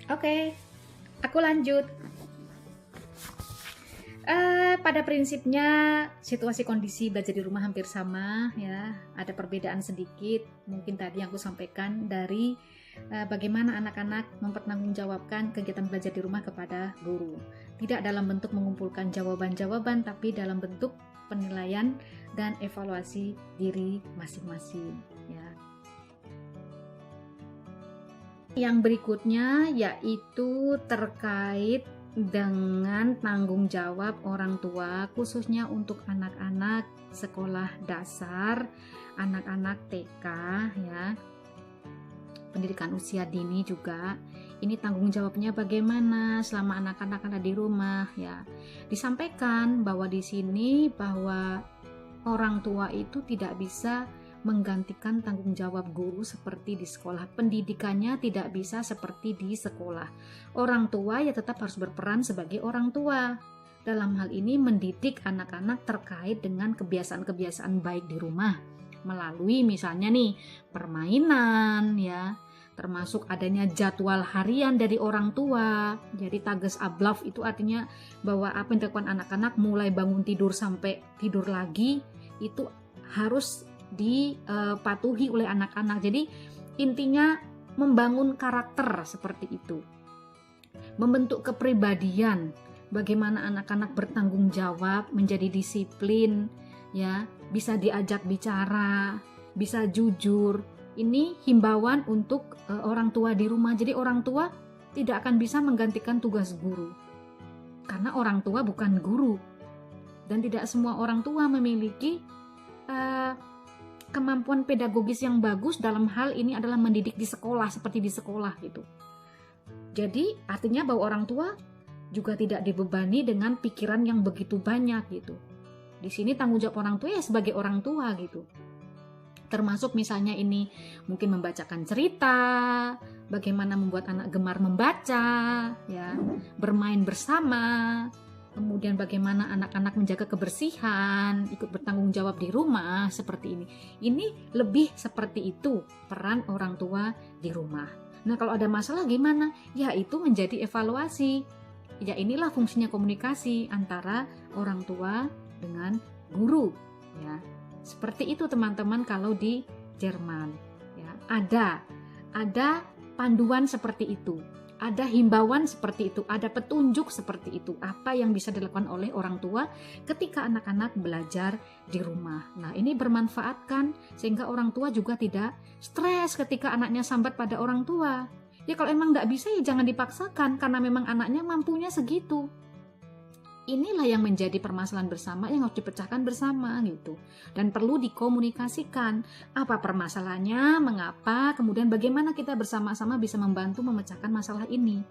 Oke, aku lanjut. Pada prinsipnya situasi kondisi belajar di rumah hampir sama ya. Ada perbedaan sedikit mungkin tadi yang aku sampaikan dari bagaimana anak-anak mempertanggungjawabkan kegiatan belajar di rumah kepada guru. Tidak dalam bentuk mengumpulkan jawaban-jawaban, tapi dalam bentuk penilaian dan evaluasi diri masing-masing ya. Yang berikutnya yaitu terkait dengan tanggung jawab orang tua, khususnya untuk anak-anak sekolah dasar, anak-anak TK ya, pendidikan usia dini juga. Ini tanggung jawabnya bagaimana selama anak-anak ada di rumah ya. Disampaikan bahwa di sini bahwa orang tua itu tidak bisa menggantikan tanggung jawab guru seperti di sekolah. Pendidikannya tidak bisa seperti di sekolah. Orang tua ya tetap harus berperan sebagai orang tua. Dalam hal ini mendidik anak-anak terkait dengan kebiasaan-kebiasaan baik di rumah. Melalui misalnya nih permainan ya, termasuk adanya jadwal harian dari orang tua. Jadi tages ablaf itu artinya bahwa apa yang dilakukan anak-anak mulai bangun tidur sampai tidur lagi itu harus dipatuhi oleh anak-anak. Jadi intinya membangun karakter seperti itu, membentuk kepribadian, bagaimana anak-anak bertanggung jawab, menjadi disiplin ya, bisa diajak bicara, bisa jujur. Ini himbauan untuk orang tua di rumah. Jadi orang tua tidak akan bisa menggantikan tugas guru karena orang tua bukan guru, dan tidak semua orang tua memiliki kemampuan pedagogis yang bagus dalam hal ini adalah mendidik di sekolah seperti di sekolah gitu. Jadi artinya bahwa orang tua juga tidak dibebani dengan pikiran yang begitu banyak gitu. Di sini tanggung jawab orang tua ya sebagai orang tua gitu. Termasuk misalnya ini mungkin membacakan cerita, bagaimana membuat anak gemar membaca ya, bermain bersama. Kemudian bagaimana anak-anak menjaga kebersihan, ikut bertanggung jawab di rumah, seperti ini. Ini lebih seperti itu peran orang tua di rumah. Nah kalau ada masalah gimana? Ya itu menjadi evaluasi. Ya inilah fungsinya komunikasi antara orang tua dengan guru. Ya seperti itu teman-teman kalau di Jerman. Ya ada panduan seperti itu. Ada himbauan seperti itu, ada petunjuk seperti itu, apa yang bisa dilakukan oleh orang tua ketika anak-anak belajar di rumah. Nah ini bermanfaat kan, sehingga orang tua juga tidak stres ketika anaknya sambat pada orang tua. Ya kalau emang nggak bisa ya jangan dipaksakan, karena memang anaknya mampunya segitu. Inilah yang menjadi permasalahan bersama yang harus dipecahkan bersama gitu, dan perlu dikomunikasikan apa permasalahannya, mengapa, kemudian bagaimana kita bersama-sama bisa membantu memecahkan masalah ini.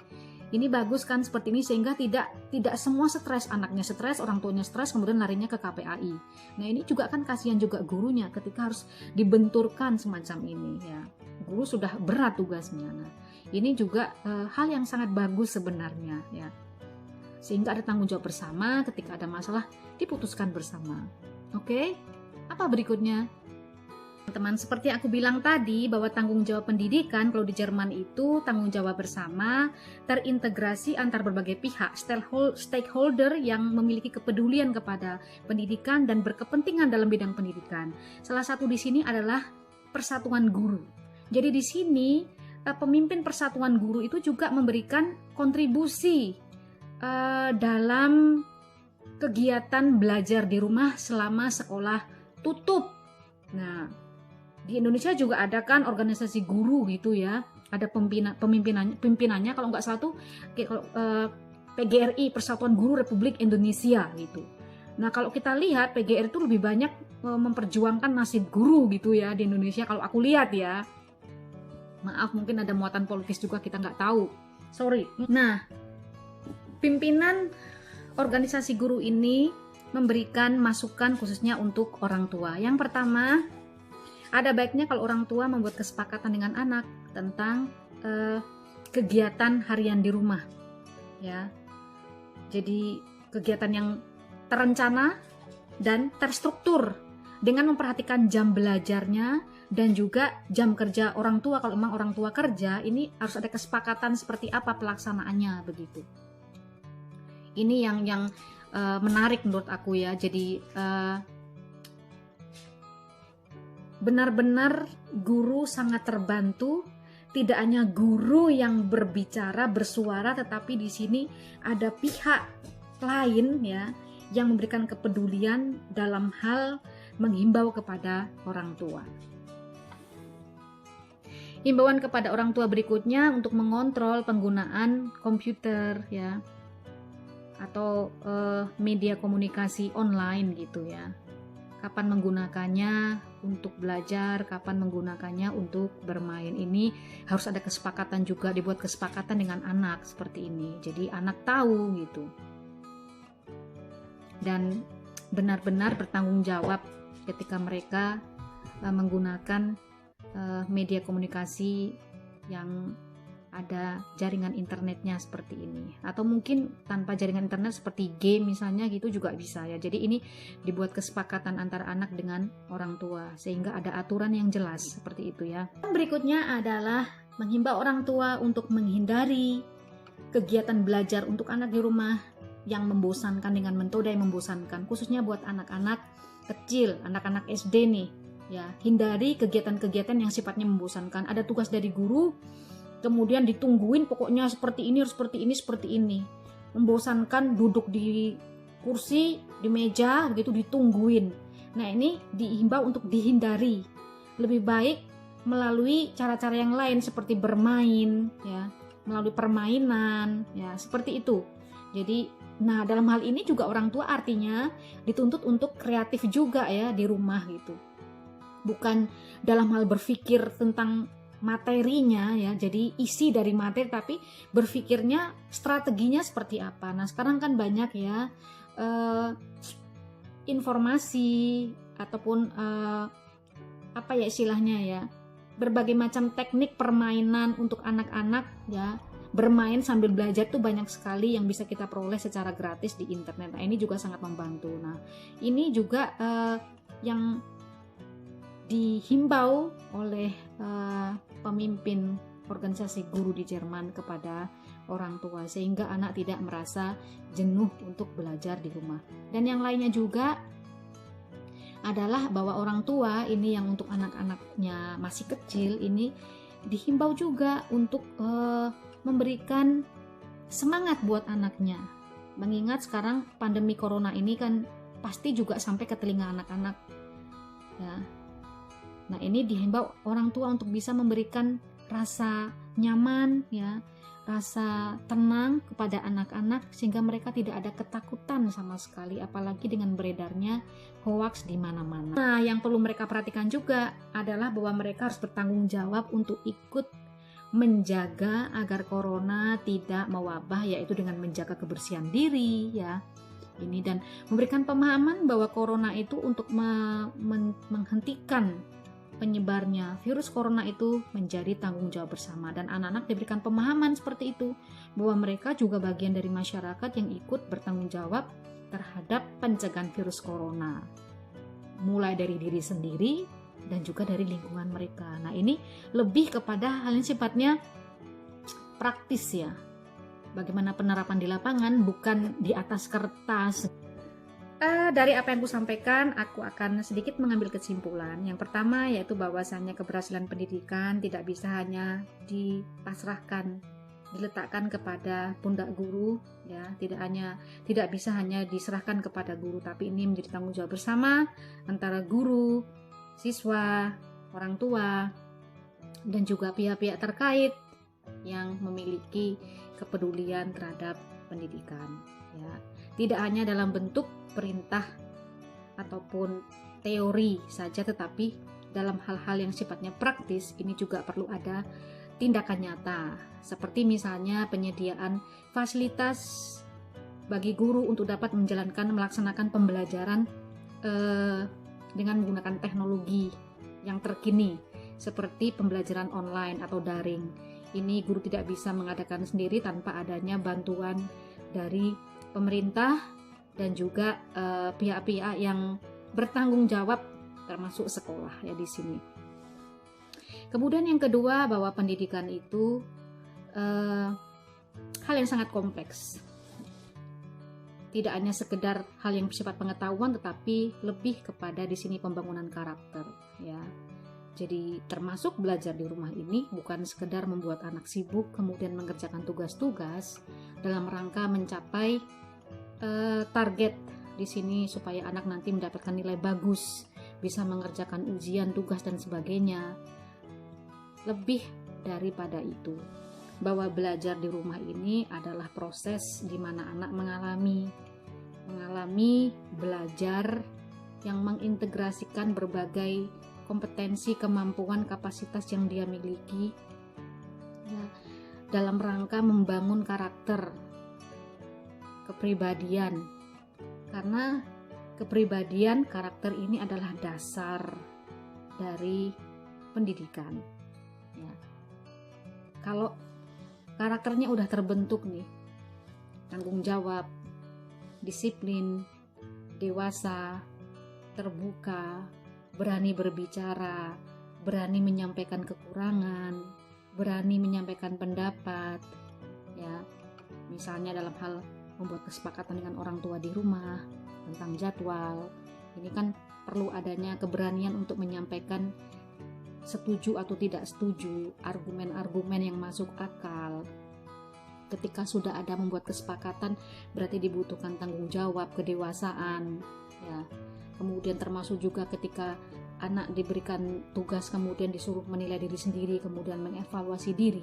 Ini bagus kan seperti ini sehingga tidak semua stres, anaknya stres, orang tuanya stres, kemudian larinya ke KPAI. Nah ini juga kan kasihan juga gurunya ketika harus dibenturkan semacam ini ya. Guru sudah berat tugasnya. Nah ini juga hal yang sangat bagus sebenarnya ya. Sehingga ada tanggung jawab bersama, ketika ada masalah diputuskan bersama. Oke, apa berikutnya? Teman-teman, seperti aku bilang tadi bahwa tanggung jawab pendidikan kalau di Jerman itu tanggung jawab bersama, terintegrasi antar berbagai pihak, stakeholder yang memiliki kepedulian kepada pendidikan dan berkepentingan dalam bidang pendidikan. Salah satu di sini adalah persatuan guru. Jadi di sini pemimpin persatuan guru itu juga memberikan kontribusi dalam kegiatan belajar di rumah selama sekolah tutup. Nah, di Indonesia juga ada kan organisasi guru gitu ya. Ada pimpinannya kalau nggak salah tuh PGRI, Persatuan Guru Republik Indonesia gitu. Nah, kalau kita lihat PGRI itu lebih banyak memperjuangkan nasib guru gitu ya di Indonesia kalau aku lihat ya. Maaf mungkin ada muatan politis juga, kita nggak tahu. Sorry. Nah, pimpinan organisasi guru ini memberikan masukan khususnya untuk orang tua. Yang pertama, ada baiknya kalau orang tua membuat kesepakatan dengan anak tentang kegiatan harian di rumah. Ya, jadi kegiatan yang terencana dan terstruktur dengan memperhatikan jam belajarnya dan juga jam kerja orang tua. Kalau memang orang tua kerja, ini harus ada kesepakatan seperti apa pelaksanaannya begitu. Ini yang menarik menurut aku ya. Jadi benar-benar guru sangat terbantu. Tidak hanya guru yang berbicara, bersuara, tetapi di sini ada pihak lain ya yang memberikan kepedulian dalam hal menghimbau kepada orang tua. Himbauan kepada orang tua berikutnya untuk mengontrol penggunaan komputer ya, atau media komunikasi online gitu ya. Kapan menggunakannya untuk belajar, kapan menggunakannya untuk bermain. Ini harus ada kesepakatan juga, dibuat kesepakatan dengan anak seperti ini. Jadi anak tahu gitu. Dan benar-benar bertanggung jawab ketika mereka menggunakan media komunikasi yang ada jaringan internetnya seperti ini, atau mungkin tanpa jaringan internet seperti game misalnya gitu juga bisa ya. Jadi ini dibuat kesepakatan antara anak dengan orang tua sehingga ada aturan yang jelas seperti itu ya. Berikutnya adalah menghimbau orang tua untuk menghindari kegiatan belajar untuk anak di rumah yang membosankan dengan metode yang membosankan, khususnya buat anak-anak kecil, anak-anak SD nih ya. Hindari kegiatan-kegiatan yang sifatnya membosankan. Ada tugas dari guru, kemudian ditungguin pokoknya seperti ini, seperti ini, seperti ini. Membosankan, duduk di kursi, di meja, begitu ditungguin. Nah ini dihimbau untuk dihindari. Lebih baik melalui cara-cara yang lain seperti bermain, ya, melalui permainan, ya, seperti itu. Jadi, nah dalam hal ini juga orang tua artinya dituntut untuk kreatif juga ya di rumah gitu. Bukan dalam hal berpikir tentang materinya ya, jadi isi dari materi, tapi berpikirnya strateginya seperti apa. Nah sekarang kan banyak ya informasi ataupun apa ya istilahnya ya, berbagai macam teknik permainan untuk anak-anak ya. Bermain sambil belajar tuh banyak sekali yang bisa kita peroleh secara gratis di internet. Nah ini juga sangat membantu. Nah ini juga yang dihimbau oleh pemimpin organisasi guru di Jerman kepada orang tua, sehingga anak tidak merasa jenuh untuk belajar di rumah. Dan yang lainnya juga adalah bahwa orang tua ini yang untuk anak-anaknya masih kecil ini dihimbau juga untuk memberikan semangat buat anaknya. Mengingat sekarang pandemi corona ini kan pasti juga sampai ke telinga anak-anak ya. Nah ini dihimbau orang tua untuk bisa memberikan rasa nyaman ya, rasa tenang kepada anak-anak sehingga mereka tidak ada ketakutan sama sekali, apalagi dengan beredarnya hoax di mana-mana. Nah yang perlu mereka perhatikan juga adalah bahwa mereka harus bertanggung jawab untuk ikut menjaga agar corona tidak mewabah, yaitu dengan menjaga kebersihan diri ya. Ini dan memberikan pemahaman bahwa corona itu untuk menghentikan penyebarnya virus corona itu menjadi tanggung jawab bersama, dan anak-anak diberikan pemahaman seperti itu bahwa mereka juga bagian dari masyarakat yang ikut bertanggung jawab terhadap pencegahan virus corona, mulai dari diri sendiri dan juga dari lingkungan mereka. Nah ini lebih kepada hal yang sifatnya praktis ya, bagaimana penerapan di lapangan, bukan di atas kertas. Dari apa yang aku sampaikan, aku akan sedikit mengambil kesimpulan. Yang pertama yaitu bahwasannya keberhasilan pendidikan tidak bisa hanya dipasrahkan, diletakkan kepada pundak guru ya, tidak bisa hanya diserahkan kepada guru, tapi ini menjadi tanggung jawab bersama antara guru, siswa, orang tua, dan juga pihak-pihak terkait yang memiliki kepedulian terhadap pendidikan ya. Tidak hanya dalam bentuk perintah ataupun teori saja, tetapi dalam hal-hal yang sifatnya praktis ini juga perlu ada tindakan nyata, seperti misalnya penyediaan fasilitas bagi guru untuk dapat melaksanakan pembelajaran dengan menggunakan teknologi yang terkini seperti pembelajaran online atau daring. Ini guru tidak bisa mengadakan sendiri tanpa adanya bantuan dari pemerintah dan juga pihak-pihak yang bertanggung jawab termasuk sekolah ya di sini. Kemudian yang kedua, bahwa pendidikan itu hal yang sangat kompleks. Tidak hanya sekedar hal yang bersifat pengetahuan, tetapi lebih kepada di sini pembangunan karakter, ya. Jadi termasuk belajar di rumah ini bukan sekedar membuat anak sibuk kemudian mengerjakan tugas-tugas dalam rangka mencapai target di sini supaya anak nanti mendapatkan nilai bagus, bisa mengerjakan ujian, tugas dan sebagainya. Lebih daripada itu, bahwa belajar di rumah ini adalah proses di mana anak mengalami belajar yang mengintegrasikan berbagai kompetensi, kemampuan, kapasitas yang dia miliki, ya, dalam rangka membangun karakter, kepribadian. Karena kepribadian, karakter ini adalah dasar dari pendidikan. Ya. Kalau karakternya udah terbentuk nih, tanggung jawab, disiplin, dewasa, terbuka, berani berbicara, berani menyampaikan kekurangan, berani menyampaikan pendapat, ya. Misalnya dalam hal membuat kesepakatan dengan orang tua di rumah tentang jadwal. Ini kan perlu adanya keberanian untuk menyampaikan setuju atau tidak setuju, argumen-argumen yang masuk akal. Ketika sudah ada membuat kesepakatan, berarti dibutuhkan tanggung jawab, kedewasaan, ya. Kemudian termasuk juga ketika anak diberikan tugas kemudian disuruh menilai diri sendiri, kemudian mengevaluasi diri.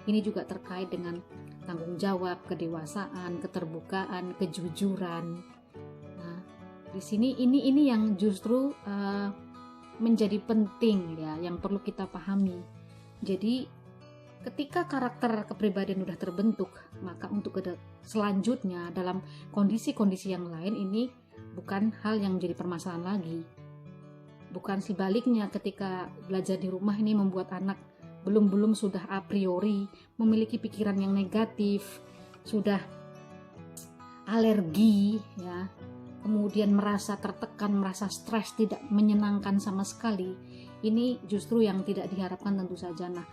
Ini juga terkait dengan tanggung jawab, kedewasaan, keterbukaan, kejujuran. Nah, di sini ini yang justru menjadi penting, ya, yang perlu kita pahami. Jadi ketika karakter kepribadian sudah terbentuk, maka untuk selanjutnya dalam kondisi-kondisi yang lain ini bukan hal yang menjadi permasalahan lagi. Bukan sebaliknya, ketika belajar di rumah ini membuat anak belum sudah a priori memiliki pikiran yang negatif, sudah alergi, ya, kemudian merasa tertekan, merasa stres, tidak menyenangkan sama sekali. Ini justru yang tidak diharapkan tentu saja. Nah,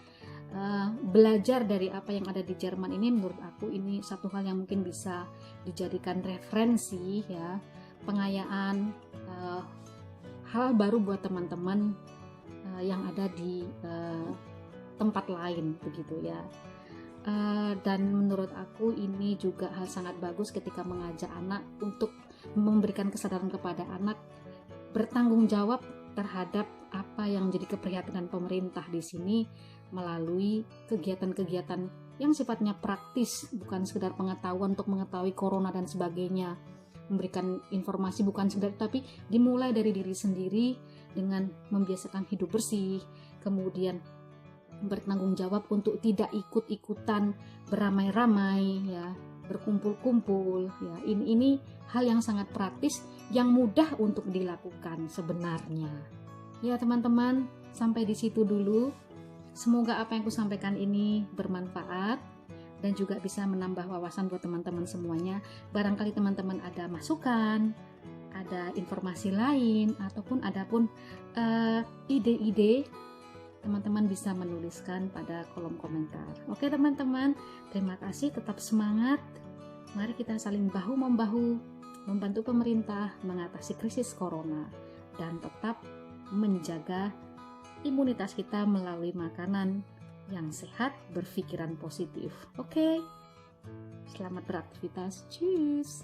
belajar dari apa yang ada di Jerman ini menurut aku ini satu hal yang mungkin bisa dijadikan referensi, ya, pengayaan hal baru buat teman-teman yang ada di tempat lain, begitu ya. Dan menurut aku ini juga hal sangat bagus ketika mengajak anak untuk memberikan kesadaran kepada anak bertanggung jawab terhadap apa yang menjadi keprihatinan pemerintah di sini melalui kegiatan-kegiatan yang sifatnya praktis, bukan sekedar pengetahuan untuk mengetahui corona dan sebagainya, memberikan informasi bukan sekedar, tapi dimulai dari diri sendiri dengan membiasakan hidup bersih, kemudian bertanggung jawab untuk tidak ikut-ikutan beramai-ramai, ya, berkumpul-kumpul, ya. Ini hal yang sangat praktis yang mudah untuk dilakukan sebenarnya. Ya teman-teman, sampai di situ dulu. Semoga apa yang aku sampaikan ini bermanfaat dan juga bisa menambah wawasan buat teman-teman semuanya. Barangkali teman-teman ada masukan, ada informasi lain, ataupun adapun ide-ide, teman-teman bisa menuliskan pada kolom komentar. Oke teman-teman, terima kasih, tetap semangat. Mari kita saling bahu-membahu membantu pemerintah mengatasi krisis corona dan tetap menjaga imunitas kita melalui makanan yang sehat, berpikiran positif. Oke, selamat beraktivitas. Cheers.